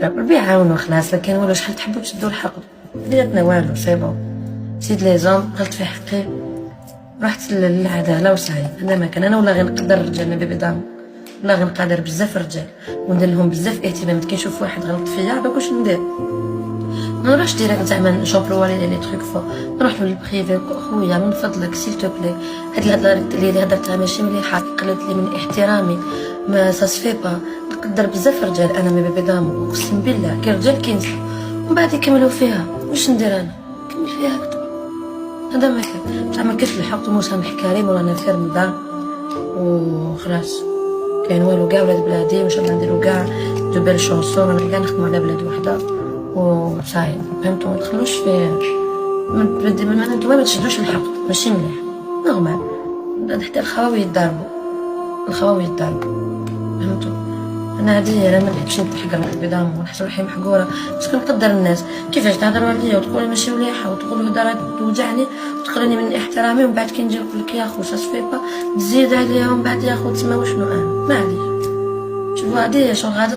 ربي يعاونو خلاص، لا كان والو شحال تحبوا تشدوا الحق بيناتنا والو سي بون. سيد لي زوم غلط في حقي، رحت للعداله وصاي. هذا ما كان انا ولا غنقدر الرجال ما بيبي دام، ولا غنقدر بزاف الرجال وندير لهم بزاف اهتمامات. كي نشوف واحد غلط فيا باك واش ندير؟ ما نروحش ديريكت زعما نشوبلو لي تروك فو، نروح له للبريفي. خويا من فضلك سيل تو بلي، هاد الهضره اللي هضرتها ماشي مليحه، قالت لي من احترامي ما ساسفي با. نقدر بزاف الرجال انا ما بيبي دامو، اقسم بالله كي الرجال كينسى ومن بعد يكملوا فيها. واش ندير انا؟ نكمل فيها هكذا. هذا ما كان زعما كيف الحق ومسامح كريم ورانا خير من دار وخلاص. كاين والو كاع ولاد بلادي وان شاء الله نديرو كاع دو بيل شونسون، رانا كاع نخدمو على بلاد وحده وصاي. فهمتوا؟ ما تدخلوش في نتوما ما تشدوش الحق، ماشي مليح نورمال. حتى الخواوي يتضاربوا فهمتوا؟ انا هادي انا ما نحبش نتحقر قدامهم ونحس روحي محقوره، باسكو نقدر الناس كيفاش تهضروا عليا وتقولي ماشي مليحه وتقولوا هضره توجعني وتقرني من احترامي، ومن بعد كي نجي نقول لك يا خو سا سفي با تزيد عليا ومن بعد يا خو تسمى وشنو انا معليش. شوفوا هادي شغل غادي